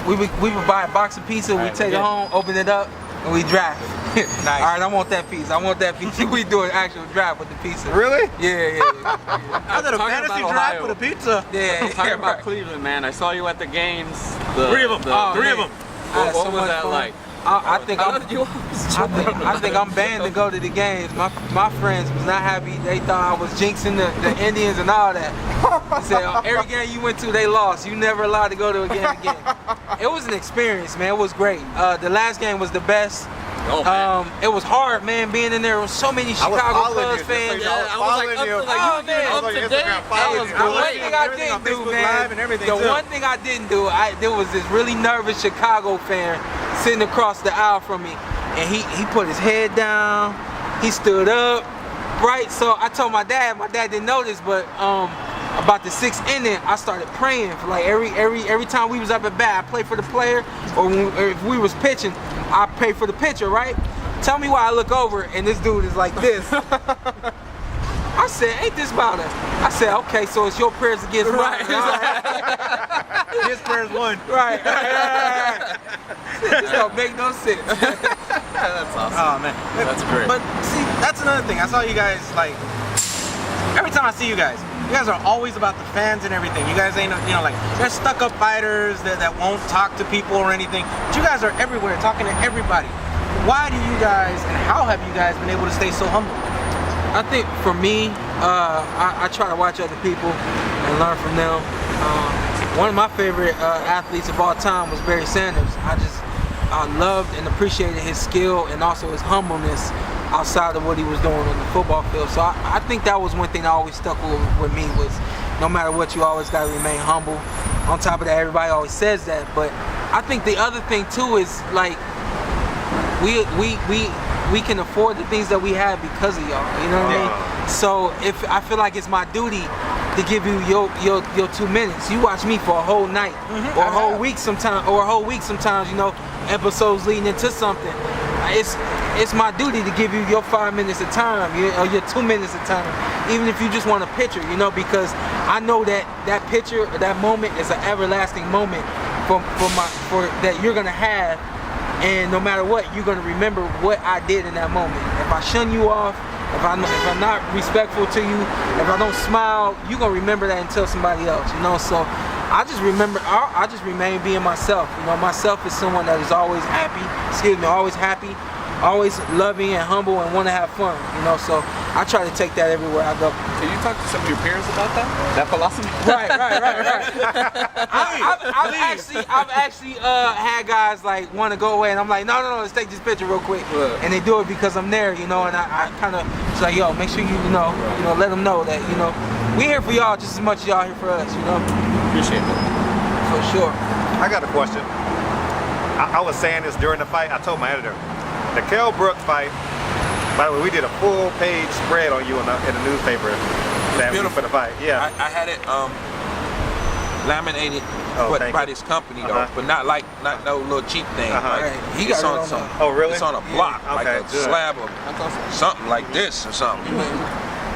we would buy a box of pizza, we take it home, open it up, and we draft. Nice. All right, I want that piece. I want that piece. We do an actual draft with the pizza. Really? Yeah. I did a fantasy draft with a pizza. Yeah. Talking about Cleveland, man. I saw you at the games. Three of them. Three of them. What was that like? I think I'm banned to go to the games. My friends was not happy. They thought I was jinxing the Indians and all that. I said every game you went to, they lost. You never allowed to go to a game again. It was an experience, man. It was great. The last game was the best. It was hard, man, being in there with so many Chicago Cubs fans. I was like, The one thing I didn't do, man. One thing I didn't do, there was this really nervous Chicago fan sitting across the aisle from me, and he put his head down. He stood up, right? So I told my dad. My dad didn't know this, but about the 6th inning, I started praying for like every time we was up at bat, I played for the player, or if we was pitching, I pray for the pitcher, right? Tell me why I look over and this dude is like this. I said, ain't this about us? I said, okay, so it's your prayers against mine. His prayers won. Right. This don't make no sense. That's awesome. Oh man, That's great. But see, that's another thing. I saw you guys like every time I see you guys are always about the fans and everything. You guys ain't, like, they're stuck-up fighters that won't talk to people or anything. But you guys are everywhere, talking to everybody. Why do you guys, and how have you guys been able to stay so humble? I think for me, I try to watch other people and learn from them. One of my favorite athletes of all time was Barry Sanders. I loved and appreciated his skill and also his humbleness outside of what he was doing on the football field. So I think that was one thing that always stuck with me was no matter what, you always got to remain humble. On top of that, everybody always says that. But I think the other thing too is like we can afford the things that we have because of y'all. You know what I mean? So if I feel like it's my duty to give you your 2 minutes. You watch me for a whole night or a whole week sometimes, episodes leading into something. It's my duty to give you your 5 minutes of time, or your 2 minutes of time, even if you just want a picture, because I know that picture, that moment is an everlasting moment for that you're gonna have, and no matter what, you're gonna remember what I did in that moment. If I shun you off, if I'm not respectful to you, if I don't smile, you're gonna remember that and tell somebody else, So I just remain being myself. Myself is someone that is always happy, always loving and humble and want to have fun, So I try to take that everywhere I go. Can you talk to some of your peers about that philosophy? Right. I've actually had guys like want to go away, and I'm like, no, let's take this picture real quick, and they do it because I'm there, and I kind of it's like, yo, make sure you let them know that we here for y'all just as much as y'all here for us, Appreciate it. For sure. I got a question. I was saying this during the fight. I told my editor, the Kell Brook fight, by the way, we did a full page spread on you in the newspaper that week for the fight. Yeah. I had it laminated by this company though, but not no little cheap thing. He got it on some. Oh really? It's on a block, like a good. slab of something like this or something.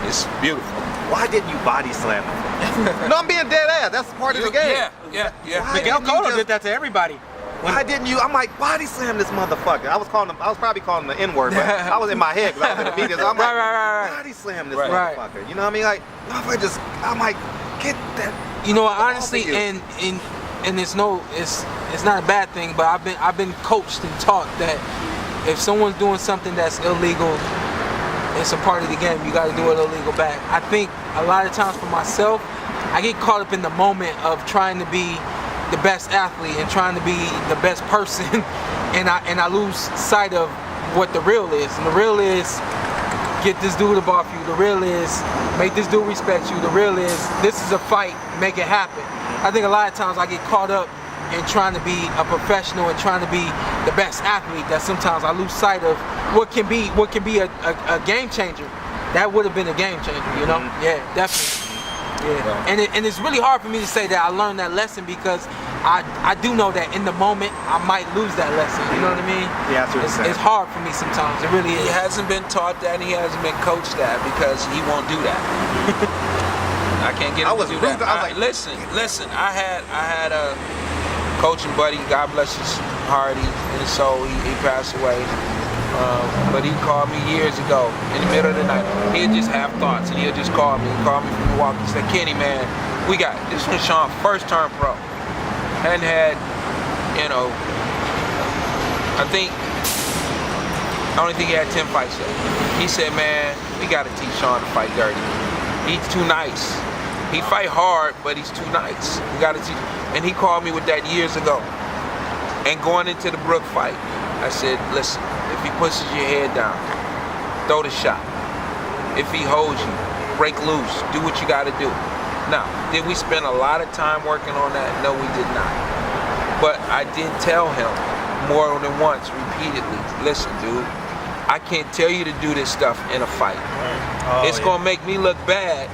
It's beautiful. Why didn't you body slam him? No, I'm being dead ass. That's part of the game. Yeah. Miguel Cotto did that to everybody. Why didn't you? I'm like, body slam this motherfucker. I was probably calling him the N-word, but I was in my head because I was in the media. So I'm like, body slam this motherfucker. You know what I mean? Like, I'm like, get that. Honestly, and it's not a bad thing, but I've been coached and taught that if someone's doing something that's illegal, it's a part of the game. You got to do it illegal back. I think a lot of times for myself, I get caught up in the moment of trying to be the best athlete and trying to be the best person, and I lose sight of what the real is. And the real is get this dude above you. The real is make this dude respect you. The real is this is a fight. Make it happen. I think a lot of times I get caught up in trying to be a professional and trying to be the best athlete that sometimes I lose sight of what can be a game changer. That would have been a game changer, Yeah, definitely. Yeah, and it's really hard for me to say that I learned that lesson because I do know that in the moment I might lose that lesson. You know what I mean? Yeah, that's what it's hard for me sometimes. It really is. He hasn't been taught that, and he hasn't been coached that because he won't do that. I can't get him to do that. I was like, listen. I had coaching buddy, God bless his heart and his soul, he passed away. But he called me years ago in the middle of the night. He'd just have thoughts and he'll just call me. He called me from Milwaukee. He said, Kenny, man, this was Shawn first turn pro. Hadn't had, you know, I only think he had 10 fights yet. He said, man, we gotta teach Shawn to fight dirty. He's too nice. He fight hard, but he's too nice. We gotta teach. And he called me with that years ago. And going into the Brook fight, I said, listen, if he pushes your head down, throw the shot. If he holds you, break loose, do what you gotta do. Now, did we spend a lot of time working on that? No, we did not. But I did tell him more than once, repeatedly, listen, dude, I can't tell you to do this stuff in a fight. It's gonna make me look bad,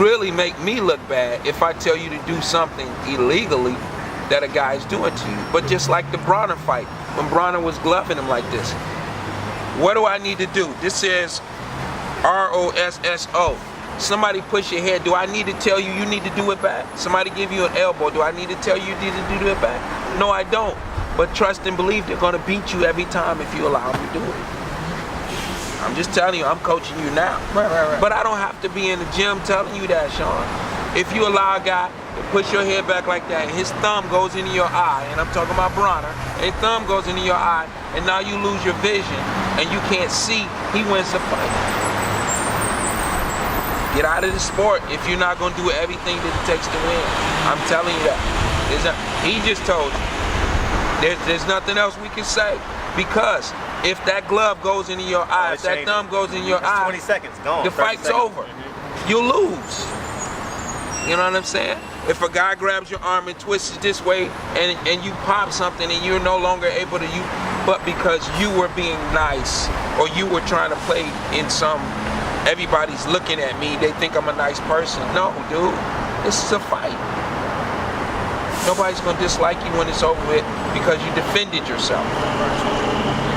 really make me look bad if I tell you to do something illegally that a guy is doing to you. But just like the Bronner fight, when Bronner was gloving him like this, what do I need to do? This says ROSSO. Somebody push your head, do I need to tell you you need to do it back? Somebody give you an elbow, do I need to tell you you need to do it back? No, I don't. But trust and believe they're gonna beat you every time if you allow them to do it. I'm just telling you, I'm coaching you now. Right. But I don't have to be in the gym telling you that, Shawn. If you allow a guy to push your head back like that, and his thumb goes into your eye, and I'm talking about Bronner, his thumb goes into your eye, and now you lose your vision, and you can't see, he wins the fight. Get out of the sport if you're not gonna do everything that it takes to win. I'm telling you that. He just told you. There's nothing else we can say, because if that glove goes into your eye, if that thumb goes in your eye, 20 seconds, gone. the fight's over. You'll lose. You know what I'm saying? If a guy grabs your arm and twists it this way, and you pop something and you're no longer able to use, but because you were being nice, or you were trying to play in some, everybody's looking at me, they think I'm a nice person. No, dude, this is a fight. Nobody's gonna dislike you when it's over with because you defended yourself.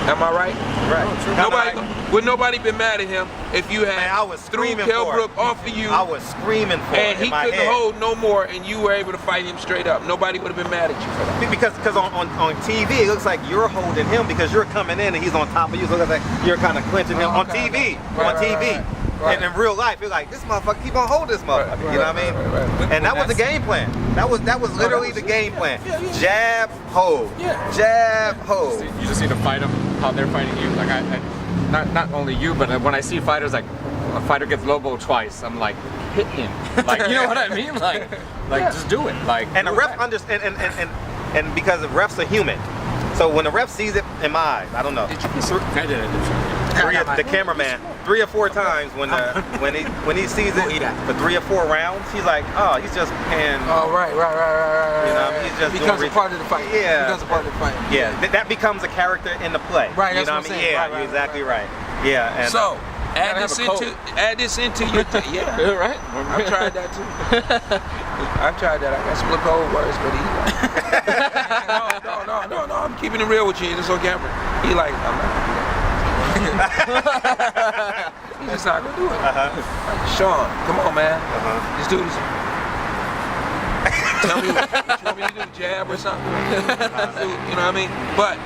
Am I right? Right. Would nobody been mad at him if you had I was threw screaming Kell for Brook it. off of you? I was screaming for and it he in my couldn't head. hold no more, and you were able to fight him straight up. Nobody would have been mad at you for that. Because on TV, it looks like you're holding him because you're coming in and he's on top of you. So it looks like you're kind of clinching him on TV. And in real life, you're like, this motherfucker, keep on holding this motherfucker. You know what I mean? And that was the game plan. That was literally the game plan. Jab, hold. Jab, hold. You just need to fight them how they're fighting you. Like not only you, but when I see fighters, like a fighter gets low twice, I'm like, hit him. Like, you know what I mean? Like just do it. Like, and the ref understand, and because the refs are human. So when the ref sees it in my eyes, I don't know. The cameraman 3 or 4 times when he sees it for 3 or 4 rounds, he's like, oh, he's just paying. Oh, right. You know, what I mean? He's just becomes a part of the fight. Yeah, Becomes a part of the fight. Yeah, that becomes a character in the play. Right. You That's know what I'm I mean? saying. Yeah, right, you're exactly right. Yeah. And So add this into your yeah. Right? I've tried that too. I've tried that. I got some little cold words, but he like, no, I'm keeping it real with you. It's on camera. He like, I'm not gonna do that. He's just not gonna do it. Like, Shawn, come on, man. Let's do this. Tell me what you want me to do, jab or something. You know what I mean? But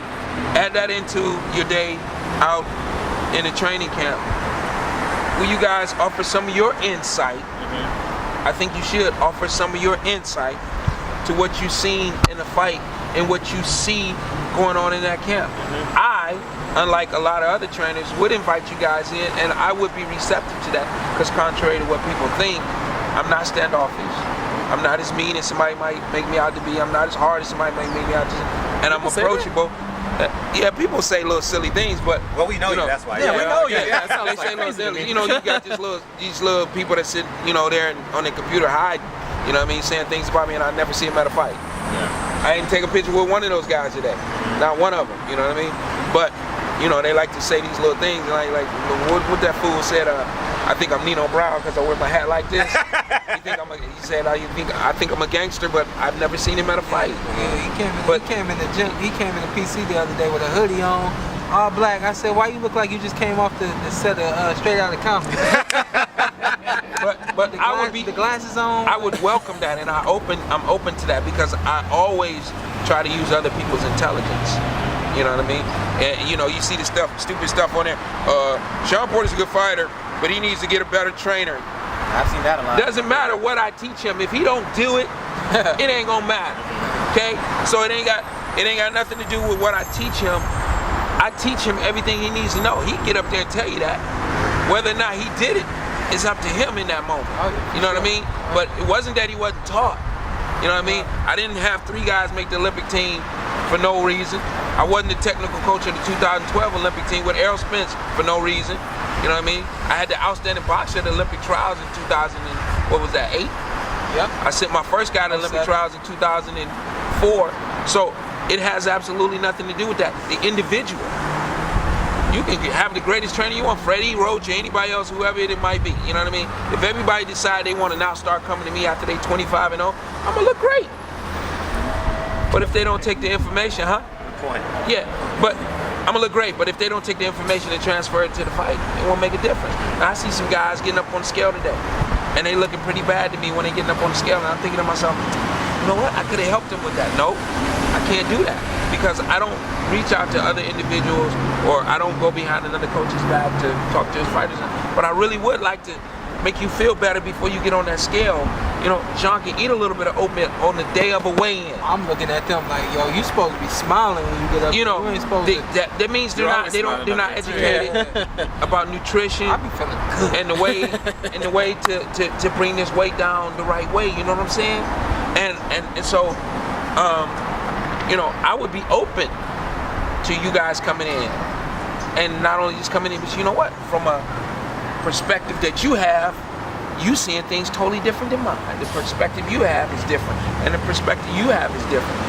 add that into your day out in the training camp. Will you guys offer some of your insight? I think you should offer some of your insight to what you've seen in the fight and what you see going on in that camp. I, unlike a lot of other trainers, would invite you guys in, and I would be receptive to that, because contrary to what people think, I'm not standoffish. I'm not as mean as somebody might make me out to be. I'm not as hard as somebody might make me out to be. And I'm approachable. Yeah, people say little silly things, but well, we know you. That's why. Yeah, we know you. Yeah, they say little silly. You know, you got these little people that sit, you know, there on their computer hiding. You know what I mean, saying things about me, and I never see them at a fight. I didn't take a picture with one of those guys today. Not one of them. You know what I mean? But you know, they like to say these little things, like what that fool said. I think I'm Nino Brown because I wear my hat like this. He said I think I'm a gangster, but I've never seen him at a fight. Yeah, he came in the gym. He came in the PC the other day with a hoodie on, all black. I said, why you look like you just came off the set of Straight Outta Compton? But But the I would be the glasses on. I would welcome that, and I'm open to that because I always try to use other people's intelligence. You know what I mean? And you know, you see the stupid stuff on there. Shawn Porter's a good fighter, but he needs to get a better trainer. I've seen that a lot. Doesn't matter what I teach him. If he don't do it, it ain't gonna matter. Okay? So it ain't got nothing to do with what I teach him. I teach him everything he needs to know. He can get up there and tell you that. Whether or not he did it, it's up to him in that moment. You know what I mean? But it wasn't that he wasn't taught. You know what I mean? I didn't have 3 guys make the Olympic team for no reason. I wasn't the technical coach of the 2012 Olympic team with Errol Spence for no reason. You know what I mean? I had the outstanding boxer at the Olympic trials in 2000 and, what was that, 8? Yep. I sent my first guy to the Olympic trials in 2004. So it has absolutely nothing to do with that. The individual. You can have the greatest trainer you want, Freddie, Roach, or anybody else, whoever it might be. You know what I mean? If everybody decide they want to now start coming to me after they 25 and 0, I'm gonna look great. But if they don't take the information, Good point. yeah, but I'm gonna look great. But if they don't take the information and transfer it to the fight, it won't make a difference. Now, I see some guys getting up on the scale today, and they looking pretty bad to me when they getting up on the scale, and I'm thinking to myself, you know what? I could have helped them with that. No, I can't do that because I don't reach out to other individuals or I don't go behind another coach's back to talk to his fighters. But I really would like to make you feel better before you get on that scale. You know, John can eat a little bit of oatmeal on the day of a weigh-in. I'm looking at them like, yo, you supposed to be smiling when you get up. You know, ain't supposed to. that means they're not educated about nutrition I be feeling good. and the way to bring this weight down the right way. You know what I'm saying? And so, you know, I would be open to you guys coming in, and not only just coming in, but you know what? From a perspective that you have, you seeing things totally different than mine. The perspective you have is different, and the perspective you have is different.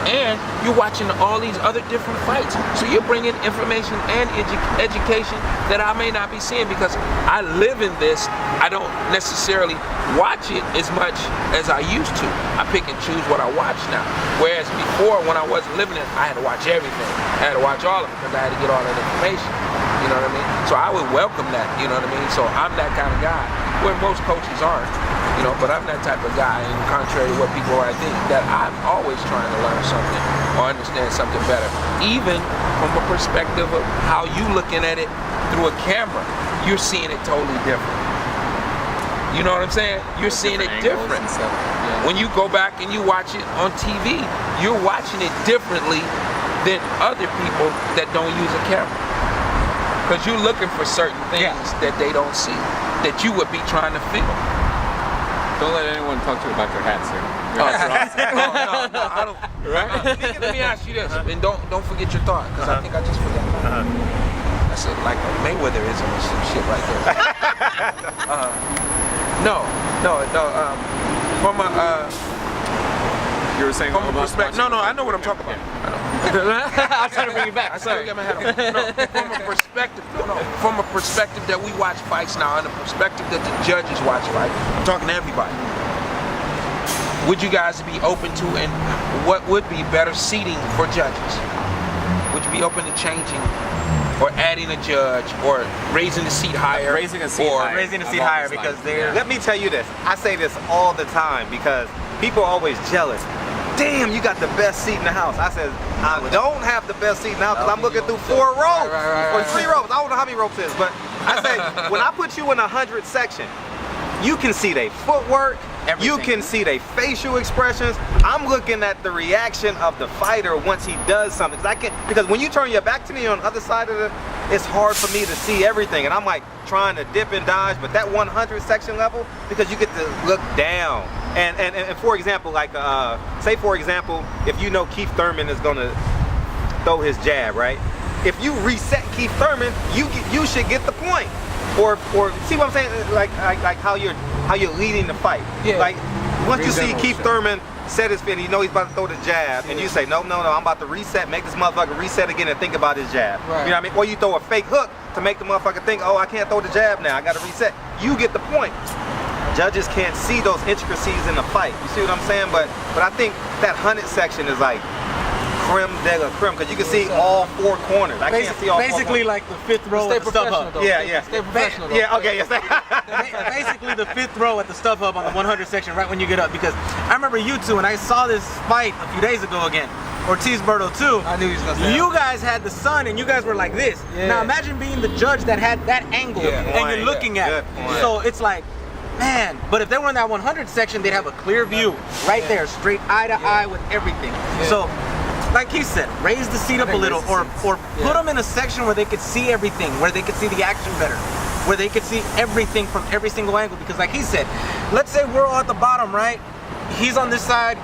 And you're watching all these other different fights, so you're bringing information and education that I may not be seeing because I live in this. I don't necessarily watch it as much as I used to. I pick and choose what I watch now. Whereas before, when I wasn't living it, I had to watch everything. I had to watch all of it because I had to get all that information. You know what I mean? So I would welcome that, you know what I mean? So I'm that kind of guy, where most coaches aren't, you know, but I'm that type of guy, and contrary to what people are, I think, that I'm always trying to learn something or understand something better. Even from a perspective of how you looking at it through a camera, you're seeing it totally different. You know what I'm saying? You're seeing it different. When you go back and you watch it on TV, you're watching it differently than other people that don't use a camera. Because you're looking for certain things that they don't see, that you would be trying to film. Don't let anyone talk to you about your hats here. No, I don't. Right? Let me ask you this, and don't forget your thought, because I think I just forgot. That's like a Mayweatherism or some shit right there. No. From a You were saying from a perspective. No, I know what I'm talking about. I know. I'm trying to bring you back. I still got my head on. No, from a perspective. From a perspective that we watch fights now, and a perspective that the judges watch fights. I'm talking to everybody. Would you guys be open to, and what would be better seating for judges? Would you be open to changing, or adding a judge, or raising the seat higher? Raising the seat higher because they're. Let me tell you this. I say this all the time because people are always jealous. Damn, you got the best seat in the house. I said, I don't have the best seat in the house because I'm looking through 4 rows or 3 rows. I don't know how many ropes it is, but I say, when I put you in 100 section, you can see their footwork, you can see their facial expressions. I'm looking at the reaction of the fighter once he does something. Because when you turn your back to me on the other side of it's hard for me to see everything. And I'm like trying to dip and dodge, but that 100 section level, because you get to look down. And for example, like, say for example, if you know Keith Thurman is gonna throw his jab, right? If you reset Keith Thurman, you should get the point. Or see what I'm saying? Like how you're leading the fight. Yeah. Like once you see Keith Thurman set his feet, you know he's about to throw the jab, and you say, no, I'm about to reset, make this motherfucker reset again and think about his jab. Right. You know what I mean? Or you throw a fake hook to make the motherfucker think, oh, I can't throw the jab now, I gotta reset. You get the point. Judges can't see those intricacies in the fight. You see what I'm saying? But I think that 100 section is like creme de la creme because you can see all four corners. I can't see all basically four like the fifth row Stay at the Stuff professional, Hub. though. Yeah. Stay professional, though. Yeah, okay, yes. Basically the fifth row at the Stuff Hub on the 100 section right when you get up, because I remember you two and I saw this fight a few days ago again. Ortiz Berto too. I knew he was gonna say you guys had the sun and you guys were like this. Yeah. Now imagine being the judge that had that angle and you're looking at it. So it's like, man, but if they were in that 100 section, they'd have a clear view right there, straight eye to eye with everything. So like he said, raise the seat up a little, or put them in a section where they could see everything, where they could see the action better, where they could see everything from every single angle. Because like he said, let's say we're all at the bottom, right? He's on this side,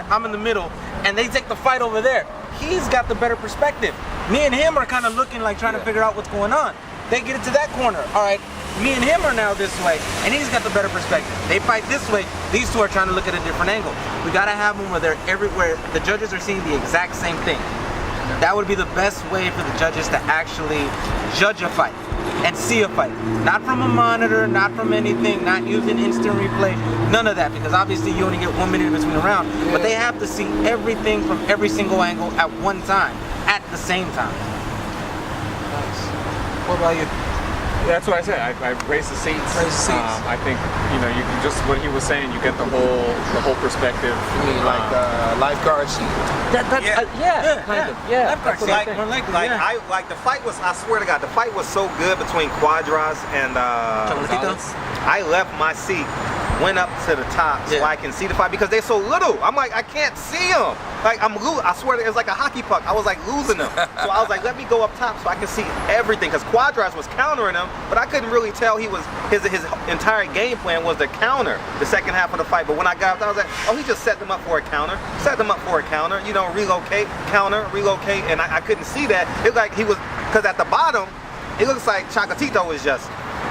I'm in the middle, and they take the fight over there. He's got the better perspective. Me and him are kind of looking like trying to figure out what's going on. They get it to that corner. All right, me and him are now this way, and he's got the better perspective. They fight this way. These two are trying to look at a different angle. We gotta have them where they're everywhere. The judges are seeing the exact same thing. That would be the best way for the judges to actually judge a fight and see a fight. Not from a monitor, not from anything, not using instant replay, none of that, because obviously you only get 1 minute in between a round. But they have to see everything from every single angle at one time, at the same time. Nice. What about you? That's what I said. I raised the seats. Raise the seats. I think you can just what he was saying. You get the whole perspective. You mean like lifeguard seat? Kind of. Yeah. Lifeguard That's what I seat. think. Like the fight was, I swear to God, the fight was so good between Quadras and I left my seat, went up to the top so I can see the fight because they're so little. I'm like, I can't see them. Like I swear it was like a hockey puck. I was like losing them. So I was like, let me go up top so I can see everything, because Quadras was countering him, but I couldn't really tell he was his entire game plan was to counter the second half of the fight. But when I got up, I was like, oh, he just set them up for a counter. Relocate, counter, relocate, and I couldn't see that. It was like he was, because at the bottom, it looks like Chocolatito was just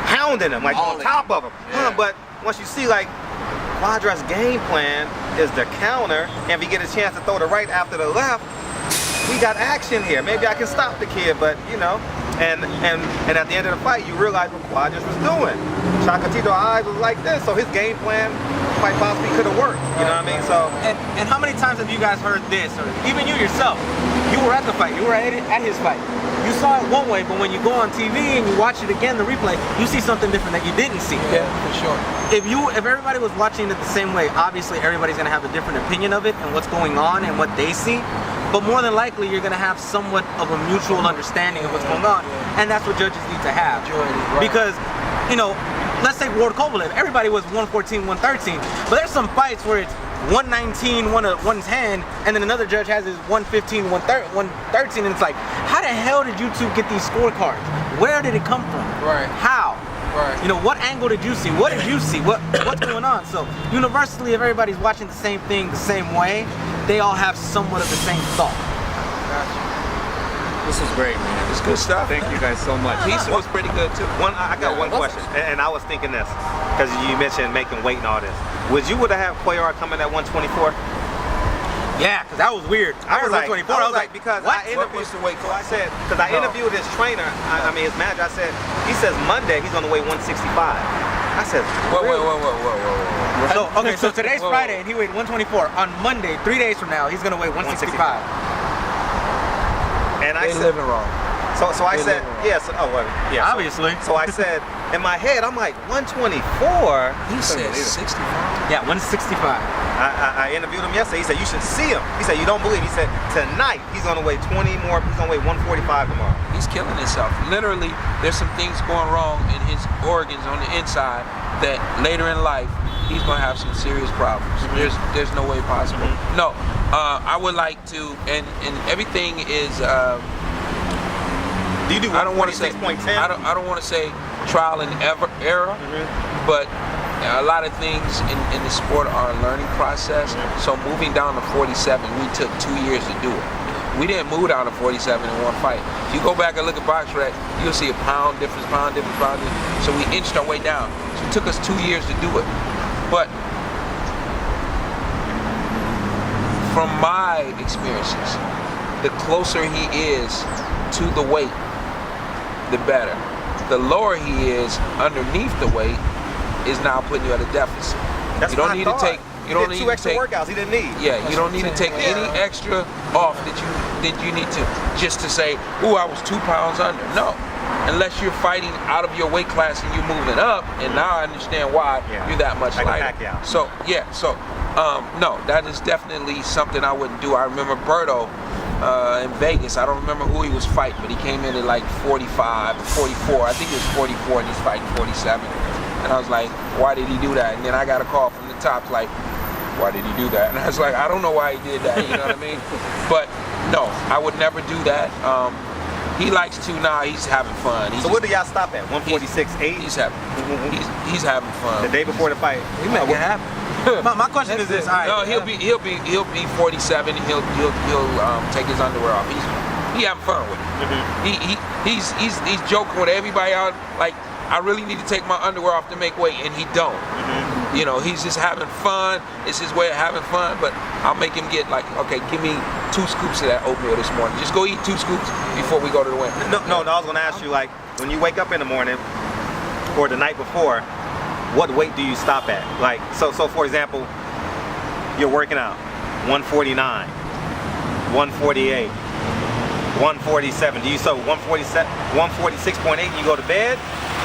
hounding him, like on top of him. But once you see like Quadras' game plan is the counter, and if you get a chance to throw the right after the left, we got action here. Maybe I can stop the kid, but and at the end of the fight, you realize what Quadras was doing. Chocolatito's eyes was like this, so his game plan quite possibly could have worked. You know what I mean? So and how many times have you guys heard this, or even you yourself? You were at the fight. You were at his fight. You saw it one way, but when you go on TV and you watch it again, the replay, you see something different that you didn't see. Yeah, for sure. If everybody was watching it the same way, obviously everybody's gonna have a different opinion of it and what's going on and what they see. But more than likely, you're gonna have somewhat of a mutual understanding of what's going on, and that's what judges need to have. Right. Because, let's say Ward Kovalev, everybody was 114, 113, but there's some fights where it's 119, 110, and then another judge has his 115, 113, and it's like, how the hell did you two get these scorecards? Where did it come from? Right. How? Right. What angle did you see? What did you see? What's going on? So universally, if everybody's watching the same thing the same way, they all have somewhat of the same thought. This was great, man. It's good stuff. Thank you guys so much. Pizza was pretty good too. I got one question, and I was thinking this, because you mentioned making weight and all this. Would you have Cuellar coming at 124? Yeah, because that was weird. I heard 124. I was like, because what? I interviewed What's the weight so I said, because I interviewed his trainer, his manager. I said, he says Monday he's gonna weigh 165. I said, Whoa. So today's Friday and he weighed 124. On Monday, 3 days from now, he's gonna weigh 165. And I They said, living wrong. so I said, living wrong. Obviously. So I said, in my head, I'm like, 124. He said 65. Yeah, 165. I interviewed him yesterday. He said, you should see him. He said, you don't believe. He said, tonight he's gonna weigh 20 more. He's gonna weigh 145 tomorrow. He's killing himself. Literally, there's some things going wrong in his organs on the inside that later in life he's gonna have some serious problems. There's no way possible. No, I would like to, and everything is. Do you do? I don't want to say. 6.10? I don't want to say trial and error, but a lot of things in the sport are a learning process. So moving down to 47, we took 2 years to do it. We didn't move down to 47 in one fight. If you go back and look at BoxRec, you'll see a pound difference. So we inched our way down. So it took us 2 years to do it. But from my experiences, the closer he is to the weight, the better. The lower he is underneath the weight is now putting you at a deficit. That's You don't what I need thought. to take You don't did need 2 to extra take, workouts he didn't need. Yeah, you don't need to take any extra off that you need to just to say, "Ooh, I was 2 pounds under." No, unless you're fighting out of your weight class and you're moving up, and now I understand why you're that much lighter. So no, that is definitely something I wouldn't do. I remember Berto in Vegas. I don't remember who he was fighting, but he came in at like 45, 44. I think he was 44, and he's fighting 47. And I was like, why did he do that? And then I got a call from the top like, why did he do that? And I was like, I don't know why he did that, you know what I mean? But no, I would never do that. He likes to, he's having fun. So what do y'all stop at? 146.8? He's having fun. The day before the fight. We make it happen. My question is this. All right. No, he'll be 47. He'll take his underwear off. He having fun with it. He's joking with everybody out like, I really need to take my underwear off to make weight, and he don't. You know, he's just having fun. It's his way of having fun, but I'll make him get like, okay, give me 2 scoops of that oatmeal this morning. Just go eat 2 scoops before we go to the weigh. No, I was gonna ask you, like, when you wake up in the morning or the night before, what weight do you stop at? Like, so for example, you're working out, 149, 148, 147. Do you 147, 146.8? You go to bed?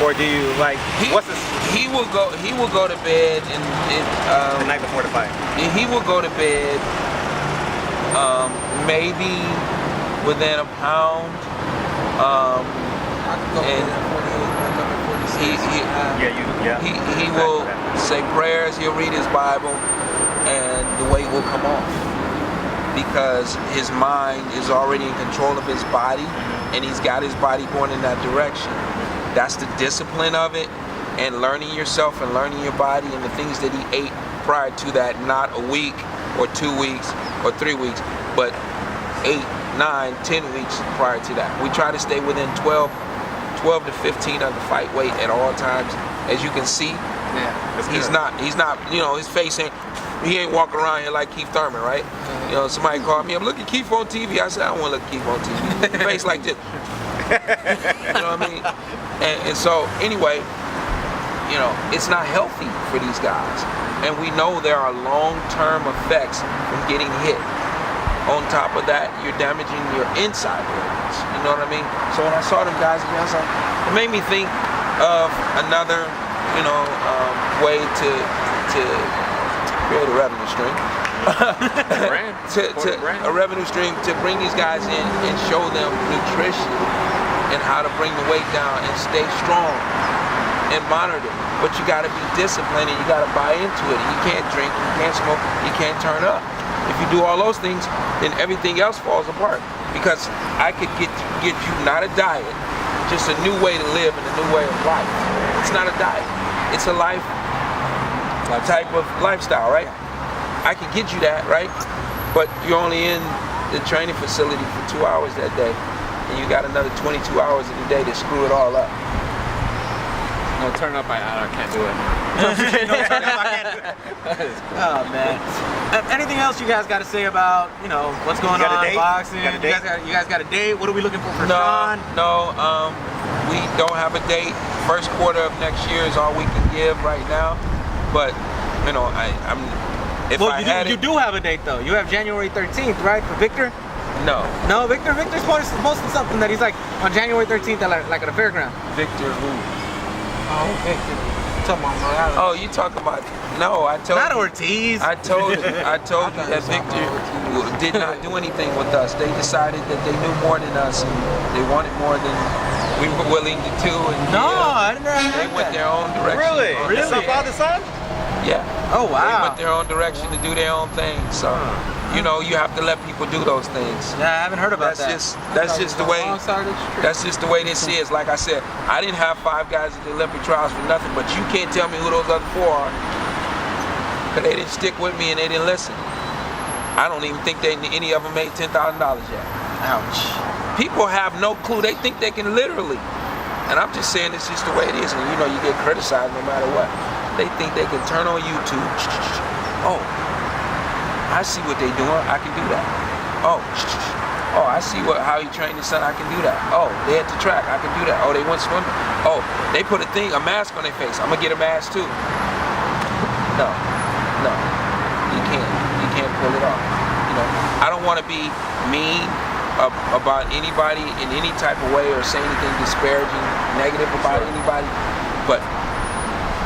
Or do you like? What's this? He will go to bed and the night before the fight. He will go to bed maybe within a pound. He will say prayers. He'll read his Bible, and the weight will come off because his mind is already in control of his body, and he's got his body going in that direction. That's the discipline of it, and learning yourself and learning your body and the things that he ate prior to that, not a week or 2 weeks or 3 weeks, but 8, 9, 10 weeks prior to that. We try to stay within 12 to 15 of the fight weight at all times. As you can see, he's not, you know, his face he ain't walking around here like Keith Thurman, right? You know, somebody called me, I'm looking at Keith on TV. I said, I don't want to look at Keith on TV. His face like this. You know what I mean? And so anyway, you know, it's not healthy for these guys, and we know there are long-term effects from getting hit. On top of that, you're damaging your inside organs. You know what I mean? So when I saw them guys again, I was like, it made me think of another, you know, way to create a revenue stream. A revenue stream to bring these guys in and show them nutrition and how to bring the weight down and stay strong and monitor. But you got to be disciplined and you got to buy into it. You can't drink, you can't smoke, you can't turn up. If you do all those things, then everything else falls apart. Because I could get you not a diet, just a new way to live and a new way of life. It's not a diet. It's a life type of lifestyle, right? I can get you that, right? But you're only in the training facility for 2 hours that day, and you got another 22 hours in the day to screw it all up. No, turn up, I can't do it. Oh man. Anything else you guys got to say about, you know, what's going on in boxing? You guys got a date? What are we looking for Shawn? No, we don't have a date. First quarter of next year is all we can give right now. But you know, you do have a date though. You have January 13th, right, for Victor? No, Victor's posting something that he's like on January 13th at like at a fairground. Victor who? Oh, Victor. Oh, you talking about? No, I told not you. Ortiz. I told you that Victor did not do anything with us. They decided that they knew more than us and they wanted more than we were willing to do. And I didn't know they went their own direction. Really? Son, father, son? Yeah. Oh wow. They went their own direction to do their own thing. So, you know, you have to let people do those things. Yeah, I haven't heard about that. That's just the way. That's just the way this is. Like I said, I didn't have 5 guys at the Olympic trials for nothing. But you can't tell me who those other 4 are, because they didn't stick with me and they didn't listen. I don't even think any of them made $10,000 yet. Ouch. People have no clue. They think they can literally. And I'm just saying it's just the way it is. And you know, you get criticized no matter what. They think they can turn on YouTube. Oh, I see what they're doing. I can do that. Oh, I see how he trained his son. I can do that. Oh, they at the track. I can do that. Oh, they went swimming. Oh, they put a mask on their face. I'm gonna get a mask too. No. pull it off. You know, I don't want to be mean about anybody in any type of way or say anything disparaging, negative about anybody. But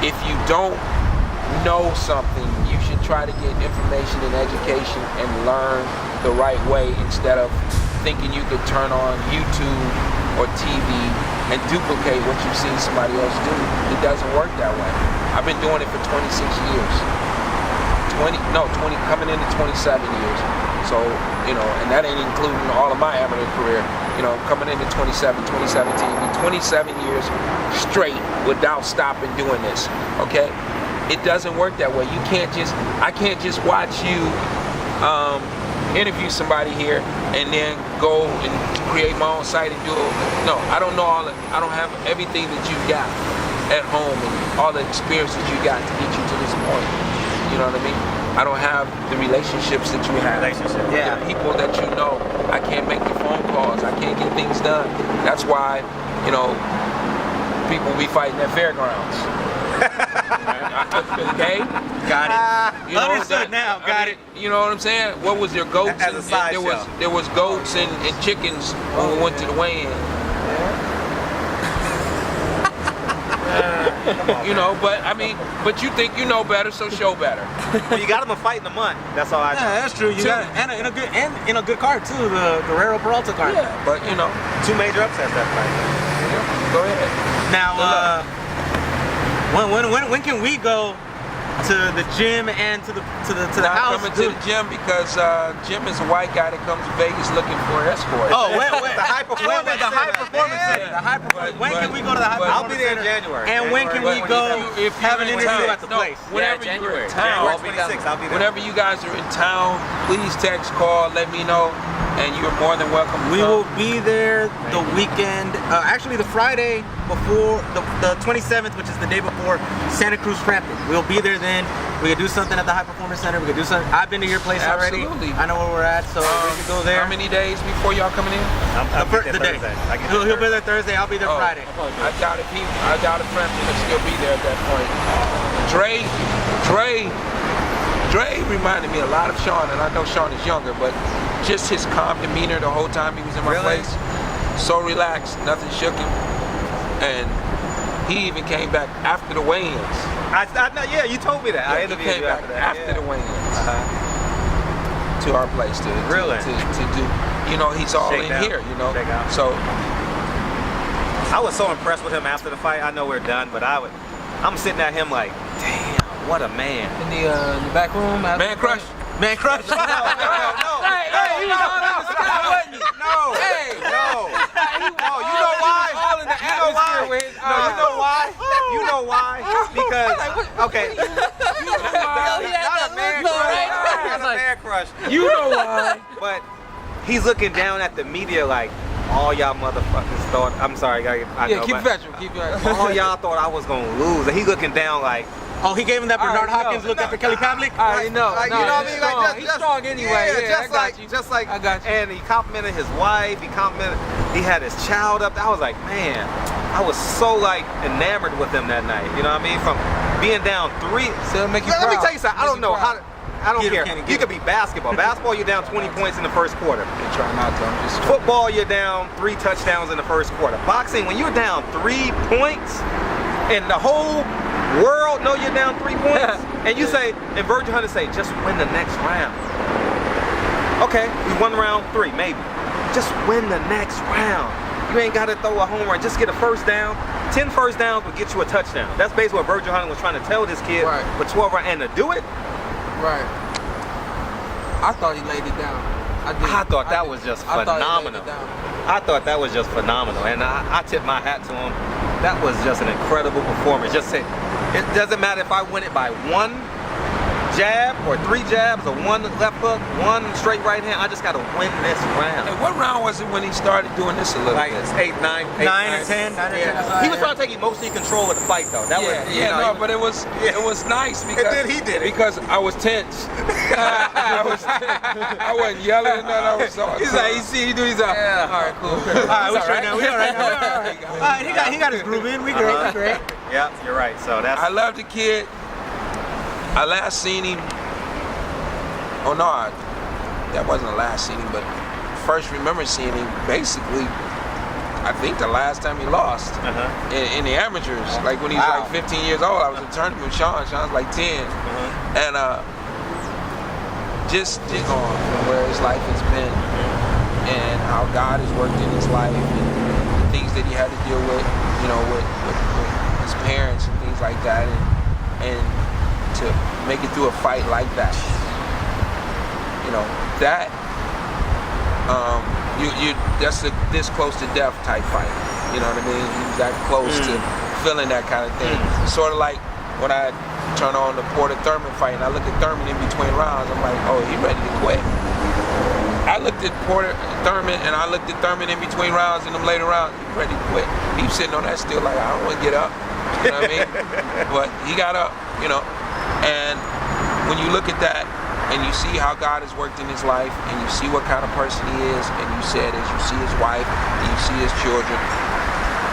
if you don't know something, you should try to get information and education and learn the right way instead of thinking you could turn on YouTube or TV and duplicate what you've seen somebody else do. It doesn't work that way. I've been doing it for 26 years. 20 coming into 27 years. So, you know, and that ain't including all of my amateur career. You know, coming into 2017, 27 years straight without stopping doing this, okay? It doesn't work that way. You can't just, I can't just watch you interview somebody here and then go and create my own site and do it. No, I don't know I don't have everything that you've got at home and all the experience that you got to get you to this point. You know what I mean? I don't have the relationships that you have. Yeah. The people that you know. I can't make the phone calls. I can't get things done. That's why, you know, people be fighting at fairgrounds. Okay? Got it. You know, Understood now. Got it. You know what I'm saying? What was there goats? As a side there was goats and chickens when we went to the weigh-in. You know, but I mean, but you think you know better, so show better. Well, you got him a fight in a month. That's all I know. Yeah, that's true. You got and in a good card too, the Guerrero Peralta card. Yeah, but you know, 2 major upsets that fight. go ahead. Now, when can we go to the gym and to the Not house? coming to the gym because Jim is a white guy that comes to Vegas looking for an escort. Oh, wait, The high performance the center. high performance Yeah. center. The high performance. When can we go to the high but I'll performance be there in center? January. And when can we go If you're have an in interview town- at the no, place? Whenever Yeah, you're in January. town, January 26th, I'll be there. whenever you guys are in town, please text, call, let me know, and you're more than welcome to We come. will be there the weekend, actually the Friday before the 27th, which is the day before Santa Cruz Frampton. We'll be there then. We could do something at the High Performance Center. We could do something. I've been to your place already. Absolutely. I know where we're at, so we could go there. How many days before y'all coming in? I'll The get there day. Thursday. I get He'll there be there Thursday. I'll be there Oh, Friday. I doubt if Frampton will still be there at that point. Dre reminded me a lot of Shawn, and I know Shawn is younger, but just his calm demeanor the whole time he was in my Really? place. So relaxed, nothing shook him. And he even came back after the weigh-ins. I know, yeah, you told me that. I He interviewed came you back after that. after the weigh-ins Uh-huh. to our place to Really? to do. You know, he's all Shake in down. here. You know, Shake out. so I was so impressed with him after the fight. I know we're done, but I'm sitting at him like, damn, what a man. In the back room. man crush. Man Crush. No. Hey, he was all in the sky, wasn't he? No. Hey. No. No, you know why? all in the You know why? atmosphere with his No, you know why? You know why? Because, okay. Not a man crush. Not a man crush. You know why? But he's looking down at the media like, all y'all motherfuckers thought, I'm sorry, I Yeah, know, keep but veteran. Keep veteran. all y'all thought I was gonna lose. And he looking down like, Oh, he gave him that Bernard All right, Hopkins no, look no, after Kelly Pavlik? I already know. like, No, you know what I he's mean? Like, strong. He's strong anyway. Yeah, I got you. I got you. you. And he complimented his wife. He had his child up. I was like, man, I was so like enamored with him that night. You know what I mean? From being down 3. So it'll make you Let me proud. tell you something. I Makes don't you know proud. I don't Get it, care. Kenny, You get could be basketball. Basketball, you're down 20 points in the first quarter. They try not to. I'm just Football, you're down 3 touchdowns in the first quarter. Boxing, when you're down 3 points, and the whole world know you're down 3 points, and you say, and Virgil Hunter say, just win the next round. Okay, we won round 3, maybe. Just win the next round. You ain't got to throw a home run. Just get a first down. 10 first downs will get you a touchdown. That's basically what Virgil Hunter was trying to tell this kid Right. for 12 rounds. And to do it, Right. I thought he laid it down. I thought that was just I thought he laid phenomenal. it down. I thought that was just phenomenal, and I tip my hat to him. That was just an incredible performance. Just say, it doesn't matter if I win it by 1 jab or 3 jabs or 1 left hook, 1 straight right hand. I just got to win this round. Hey, what round was it when he started doing this a little Like bit? it's 8, 9, 9 or 10. 9 or 10. Yeah. He was trying to take emotional control of the fight, though. That was, you know, no, he but it was nice because then he did it. because I was tense. I wasn't yelling and I was so. He's like, you see, he do his. All right, cool. All right, we straight now. We all right now. All right, he got his groove in. We great. We great. Yeah, you're right. So that's I love the kid. I last seen him Oh no, that wasn't the last seeing him, but first remember seeing him basically. I think the last time he lost in the amateurs, like when he was like 15 years old. I was in a tournament with Shawn. Shawn's like 10, and just on from where his life has been and how God has worked in his life and the things that he had to deal with, you know, with his parents and things like that, and to make it through a fight like that, you know, that. That's a this close to death type fight. You know what I mean? He was that close to feeling that kind of thing. Sort of like when I turn on the Porter Thurman fight and I look at Thurman in between rounds, I'm like, oh, he ready to quit. I looked at Porter Thurman and I looked at Thurman in between rounds and them later rounds, he ready to quit. He's sitting on that still like, I don't want to get up. You know what I mean? But he got up, you know. And when you look at that, and you see how God has worked in his life, and you see what kind of person he is, and you said as you see his wife, and you see his children,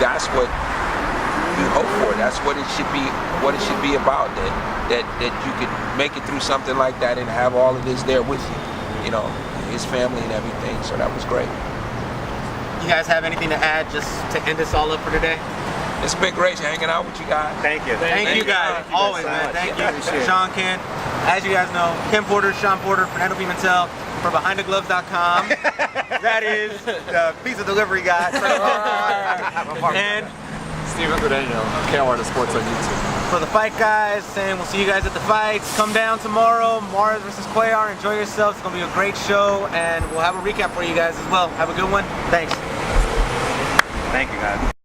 that's what you hope for. That's what it should be about, that you could make it through something like that and have all of this there with you know, his family and everything, so that was great. You guys have anything to add just to end us all up for today? It's been great hanging out with you guys. Thank you. Thank you guys. Always, man. Thank you. Shawn, Ken. As you guys know, Ken Porter, Shawn Porter, Fernando Pimentel for BehindTheGloves.com. That is The pizza delivery guy. and Steven Guadagno, KR Sports on YouTube. for the fight guys, saying we'll see you guys at the fights. Come down tomorrow, Mars versus Cuellar. Enjoy yourselves. It's gonna be a great show, and we'll have a recap for you guys as well. Have a good one. Thanks. Thank you, guys.